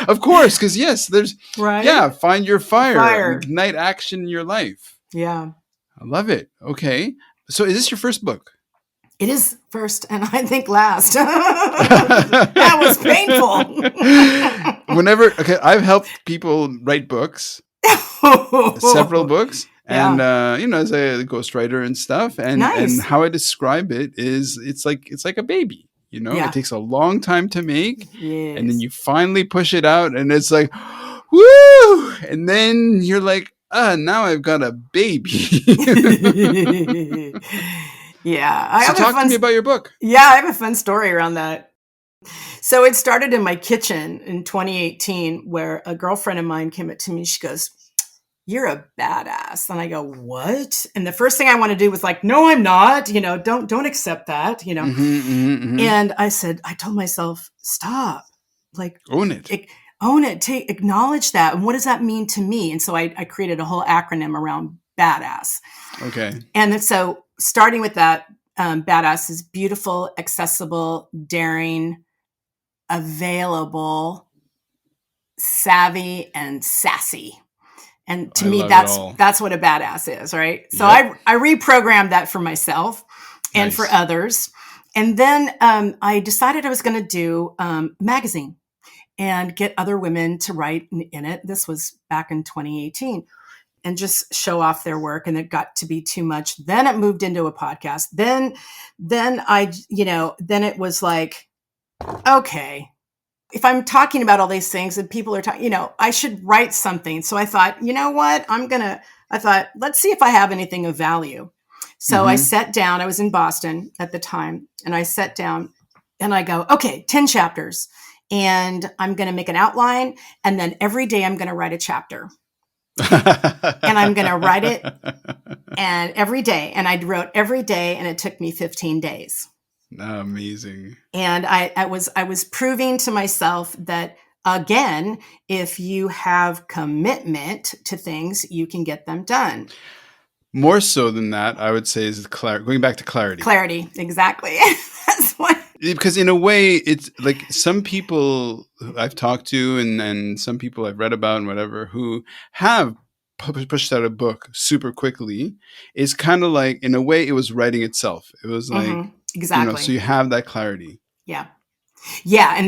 Of course, because yes, there's, Right? yeah, find your fire and Fire. ignite action in your life. Yeah. I love it. Okay. So is this your first book? It is first and I think last. That was painful. Okay, I've helped people write books, several books, and Yeah. as a ghostwriter and stuff. And Nice. how I describe it is, it's like a baby. It Yeah. takes a long time to make, and then Yes. you finally push it out, and it's like, woo! And then you're like, now I've got a baby. Yeah. I So have a talk to fun me about your book. Yeah, I have a fun story around that. So it started in my kitchen in 2018 where a girlfriend of mine came up to me. She goes, "You're a badass." And I go, "What?" And the first thing I want to do was like, "No, I'm not. Don't accept that. Mm-hmm, mm-hmm, mm-hmm. And I told myself, "Stop. Like, Own it. own it. Acknowledge that. And what does that mean to me?" And so I created a whole acronym around badass. Okay. And then, so starting with that, badass is beautiful, accessible, daring, available, savvy, and sassy. And to I me, love it all. that's what a badass is, right? So Yep. I reprogrammed that for myself and for Nice. others. And then I decided I was going to do magazine and get other women to write in it. This was back in 2018, and just show off their work. And it got to be too much. Then it moved into a podcast. Then I, then it was like, okay, if I'm talking about all these things and people are talking, I should write something. So I thought, you know what, I thought, let's see if I have anything of value. So I sat down, I was in Boston at the time, and I sat down and I go, okay, 10 chapters. And I'm going to make an outline. And then every day I'm going to write a chapter. And I'm going to write it and every day. And I wrote every day, and it took me 15 days. Amazing. And I was proving to myself that, again, if you have commitment to things, you can get them done. More so than that, I would say, is going back to clarity. Clarity, exactly. That's what. Because in a way, it's like some people I've talked to and some people I've read about and whatever who have pushed out a book super quickly. It's kind of like, in a way, it was writing itself. It was like, exactly. So you have that clarity. Yeah. Yeah. And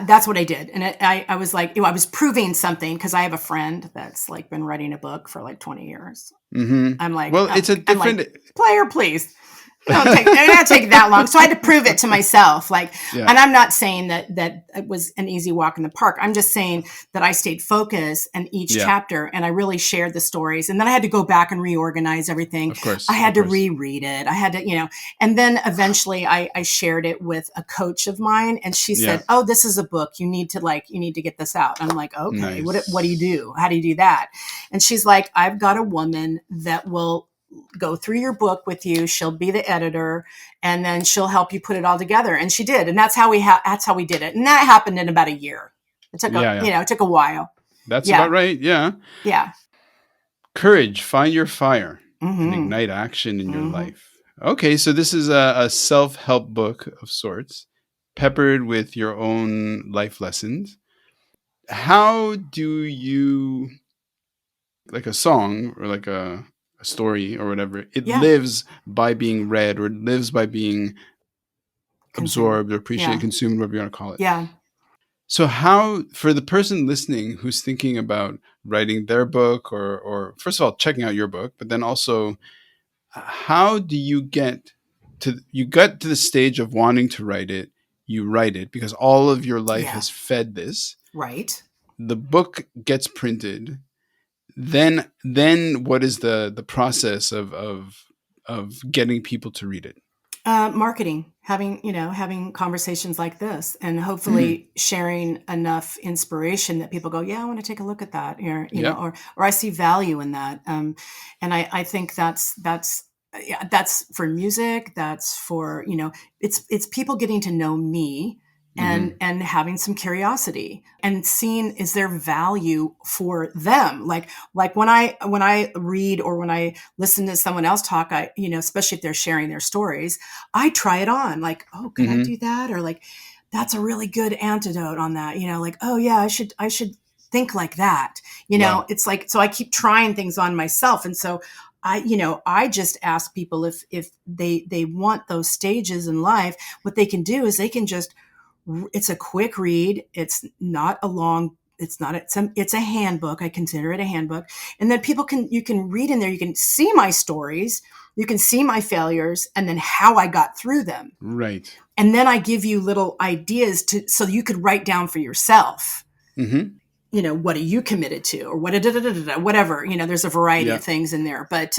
that's what I did. And I was like, I was proving something, because I have a friend that's like been writing a book for like 20 years. Mm-hmm. I'm like, well, it's a different player, please. It don't take that long. So I had to prove it to myself. And I'm not saying that it was an easy walk in the park. I'm just saying that I stayed focused in each chapter, and I really shared the stories. And then I had to go back and reorganize everything. Of course. I had to reread it. I had to, and then eventually I shared it with a coach of mine, and she said, oh, this is a book. You need to get this out. I'm like, okay, nice. What do you do? How do you do that? And she's like, I've got a woman that will go through your book with you. She'll be the editor, and then she'll help you put it all together. And she did. And that's how we did it. And that happened in about a year. It took it took a while. That's about right. Yeah. Yeah. Courage, find your fire and ignite action in your life. Okay. So this is a self-help book of sorts, peppered with your own life lessons. How do you, like a song or like a story or whatever, it lives by being read, or it lives by being absorbed or appreciated, consumed, whatever you want to call it. Yeah. So how, for the person listening who's thinking about writing their book, or first of all, checking out your book, but then also, how do you get to the stage of wanting to write it? You write it because all of your life has fed this. Right. The book gets printed. Then what is the process of getting people to read it? Marketing, having conversations like this, and hopefully sharing enough inspiration that people go, yeah, I want to take a look at that, or I see value in that. And I think that's for music. That's for, it's people getting to know me, and having some curiosity and seeing, is there value for them? Like when I read or when I listen to someone else talk, especially if they're sharing their stories, I try it on, like, oh, can I do that? Or like, that's a really good antidote on that. Like, oh yeah, I should think like that. It's like, so I keep trying things on myself. And so I just ask people if they want those stages in life, what they can do is it's a quick read. It's not a long, it's a handbook. I consider it a handbook. And then you can read in there. You can see my stories. You can see my failures, and then how I got through them. Right. And then I give you little ideas so you could write down for yourself. What are you committed to, or whatever, there's a variety of things in there, but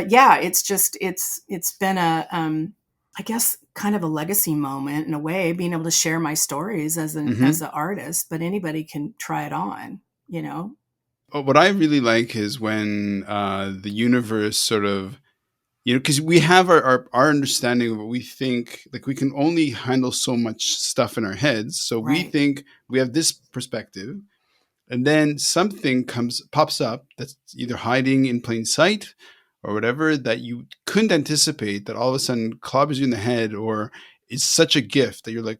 yeah, it's been I guess kind of a legacy moment in a way, being able to share my stories as an artist, but anybody can try it on, What I really like is when the universe sort of, because we have our understanding of what we think, like we can only handle so much stuff in our heads. So we think we have this perspective, and then something pops up that's either hiding in plain sight or whatever, that you couldn't anticipate, that all of a sudden clobbers you in the head, or is such a gift that you're like,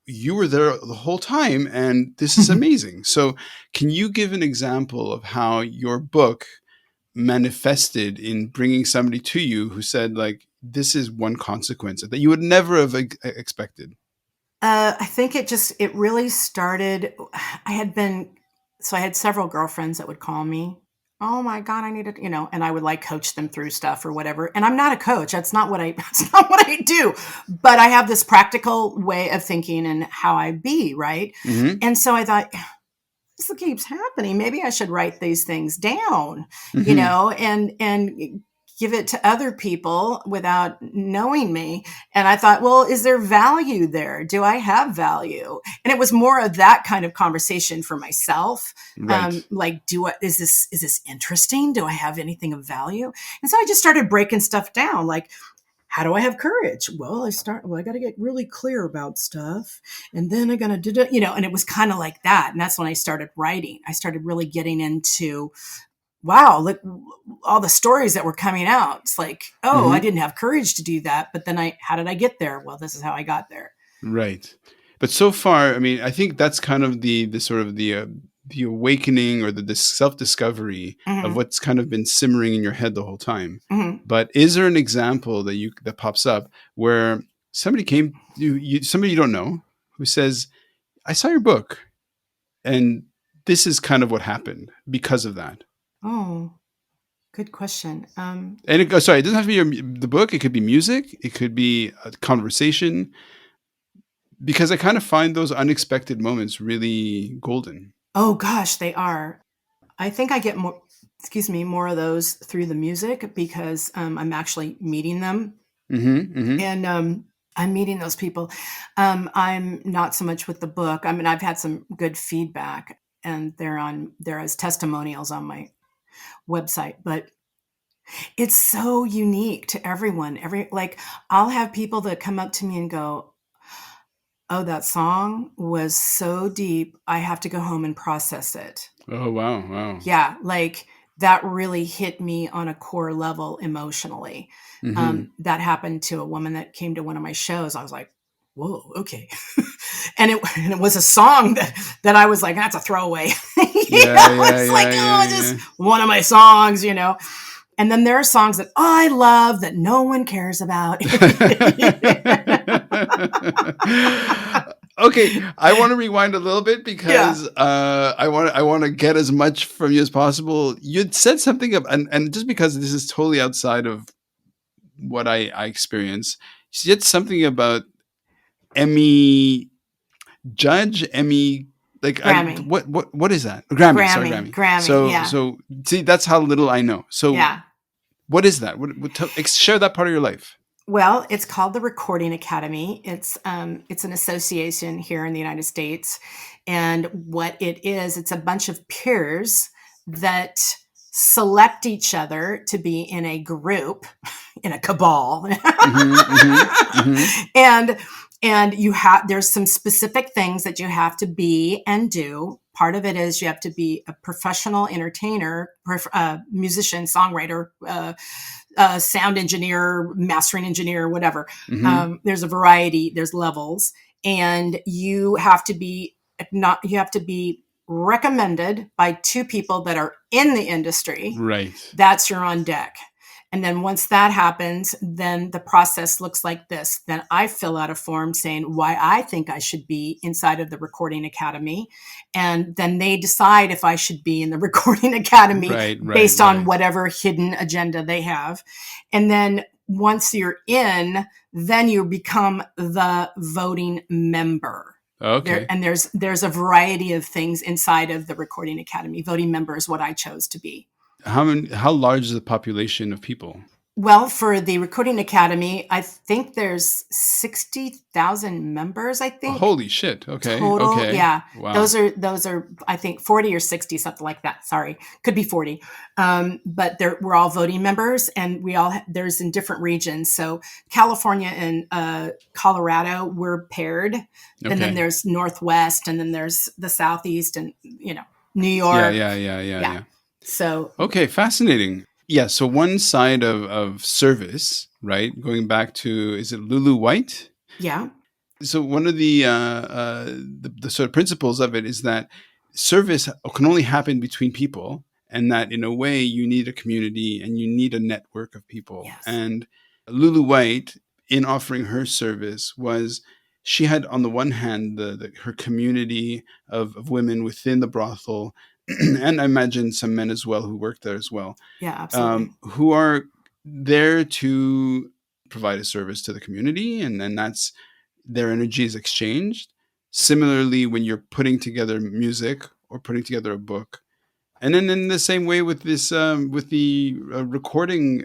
you were there the whole time, and this is amazing. So can you give an example of how your book manifested in bringing somebody to you who said, like, this is one consequence that you would never have expected? I think it really started. I had several girlfriends that would call me. Oh my God, I needed, and I would like coach them through stuff or whatever. And I'm not a coach. That's not what I do. But I have this practical way of thinking and how I be, right? Mm-hmm. And so I thought, this keeps happening. Maybe I should write these things down, Mm-hmm. and give it to other people without knowing me. And I thought, well, is there value there? Do I have value? And it was more of that kind of conversation for myself. Right. Like, is this interesting? Do I have anything of value? And so I just started breaking stuff down. Like, how do I have courage? Well, I got to get really clear about stuff. And then I'm going to do, and it was kind of like that. And that's when I started writing. I started really getting into, wow, look, all the stories that were coming out. It's like, oh, I Mm-hmm. didn't have courage to do that. But then how did I get there? Well, this is how I got there. Right. But so far, I mean, I think that's kind of the sort of the awakening or the self discovery of Mm-hmm. what's kind of been simmering in your head the whole time. Mm-hmm. But is there an example that pops up where somebody came somebody you don't know who says, "I saw your book, and this is kind of what happened because of that." Oh, good question. And it doesn't have to be the book. It could be music. It could be a conversation. Because I kind of find those unexpected moments really golden. Oh gosh, they are. I think I get more of those through the music because I'm actually meeting them. Mm-hmm, mm-hmm. And I'm meeting those people. I'm not so much with the book. I mean, I've had some good feedback, and they're as testimonials on my website. But it's so unique to everyone. I'll have people that come up to me and go, "Oh, that song was so deep. I have to go home and process it." Oh, wow, wow. Yeah, like that really hit me on a core level emotionally. Mm-hmm. That happened to a woman that came to one of my shows. I was like, whoa, okay. and it was a song that I was like, that's a throwaway. Yeah, yeah, It's like, yeah, oh, yeah, it's just yeah. one of my songs. And then there are songs that I love that no one cares about. Okay, I want to rewind a little bit Yeah. because I want to get as much from you as possible. You'd said something and just because this is totally outside of what I experience, you said something about Emmy Judge, Emmy, like Grammy. what is that? Grammy, sorry, Grammy. Grammy. Grammy. So Yeah. so see, that's how little I know. So Yeah. what is that? Share that part of your life. Well, it's called the Recording Academy. It's an association here in the United States, and what it is, it's a bunch of peers that select each other to be in a group, in a cabal, Mm-hmm, mm-hmm, mm-hmm. and there's some specific things that you have to be and do. Part of it is you have to be a professional entertainer, musician, songwriter, sound engineer, mastering engineer, whatever. Mm-hmm. There's a variety, there's levels, and you have to be recommended by two people that are in the industry. Right. That's your on deck. And then once that happens, then the process looks like this. Then I fill out a form saying why I think I should be inside of the Recording Academy. And then they decide if I should be in the Recording Academy Right, based right, on right. whatever hidden agenda they have. And then once you're in, then you become the voting member. Okay. There's a variety of things inside of the Recording Academy. Voting member is what I chose to be. How large is the population of people? Well, for the Recording Academy, I think there's 60,000 members, I Oh, think, holy shit. Okay. total. Okay. Yeah. Wow. Those are I think 40 or 60, something like that. Sorry. Could be 40. But we're all voting members, and there's in different regions. So California and Colorado, we're paired. And then Okay. there's Northwest, and then there's the Southeast, and New Yeah, York. yeah, yeah, yeah, Yeah. yeah. So Okay, fascinating. Yeah, so one side of service, right? Going back to, is it Lulu White? yeah. So one of the sort of principles of it is that service can only happen between people, and that in a way you need a community and you need a network of people. Yes. And Lulu White, in offering her service, was she had on the one hand her community of women within the brothel, and I imagine some men as well who work there as well, Yeah, absolutely. who are there to provide a service to the community, and then that's their energy is exchanged. Similarly, when you're putting together music or putting together a book, and then in the same way with this, with the recording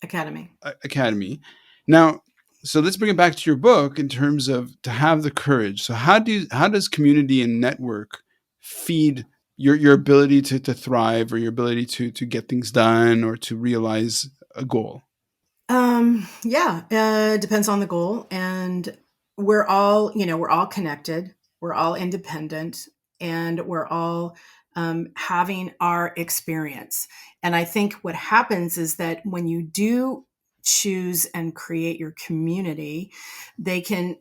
Academy. academy. Now, so let's bring it back to your book in terms of to have the courage. So how does community and network feed your ability to thrive, or your ability to get things done or to realize a goal? Yeah, depends on the goal. And we're all connected. We're all independent, and we're all having our experience. And I think what happens is that when you do choose and create your community, they can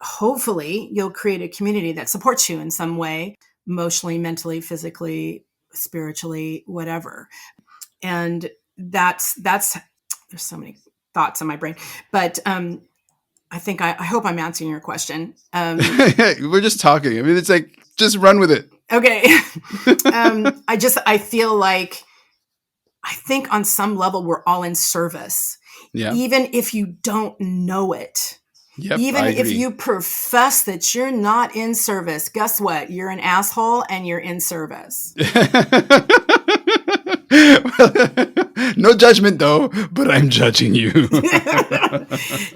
hopefully you'll create a community that supports you in some way, emotionally, mentally, physically, spiritually, whatever. And that's there's so many thoughts in my brain, but I hope I'm answering your question. We're just talking. I mean, it's like just run with it. Okay. I feel like I think on some level we're all in service, Yeah. even if you don't know it. Yep. Even I if agree. you profess that you're not in service, guess what? You're an asshole and you're in service. No judgment though, but I'm judging you.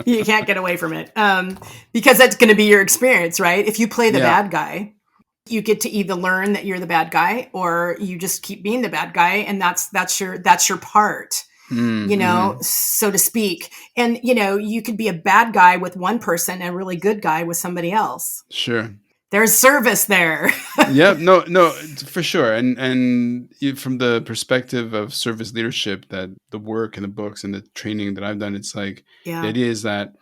You can't get away from it, because that's going to be your experience, right? If you play the bad guy, you get to either learn that you're the bad guy, or you just keep being the bad guy, and that's your part, Mm-hmm. so to speak. And you could be a bad guy with one person and a really good guy with somebody else. Sure. There's service there. Yep. No, no, for sure. And from the perspective of service leadership, that the work and the books and the training that I've done, it's like the Yeah, idea is that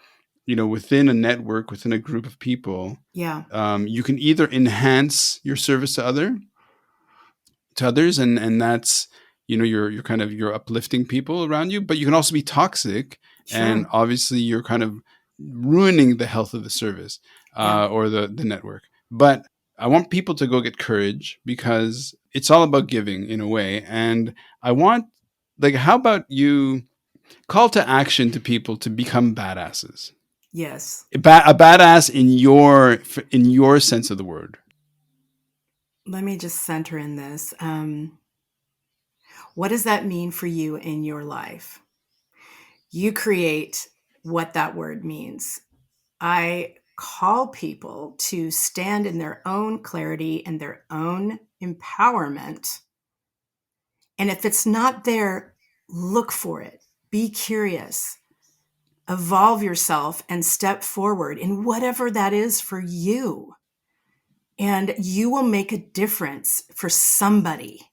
within a network, within a group of people, yeah, you can either enhance your service to others, and that's you're kind of you're uplifting people around you, but you can also be toxic, and sure, obviously you're kind of ruining the health of the service, yeah, or the network. But I want people to go get courage, because it's all about giving in a way. And I want, like, how about you call to action to people to become badasses? yes. A badass in your sense of the word. Let me just center in this. What does that mean for you in your life? You create what that word means. I call people to stand in their own clarity and their own empowerment. And if it's not there, look for it. Be curious. Evolve yourself and step forward in whatever that is for you. And you will make a difference for somebody.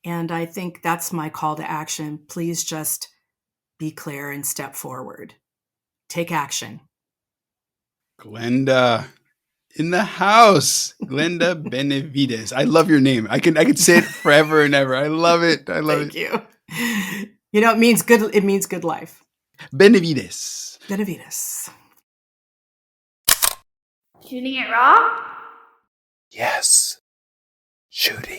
And I think that's my call to action. Please just be clear and step forward. Take action. Glenda in the house. Glenda Benevides. I love your name. I can say it forever and ever. I love it. I love Thank it. you. It means good. It means good life. Benevides. Benevides. Shooting it raw? Yes. Shooting.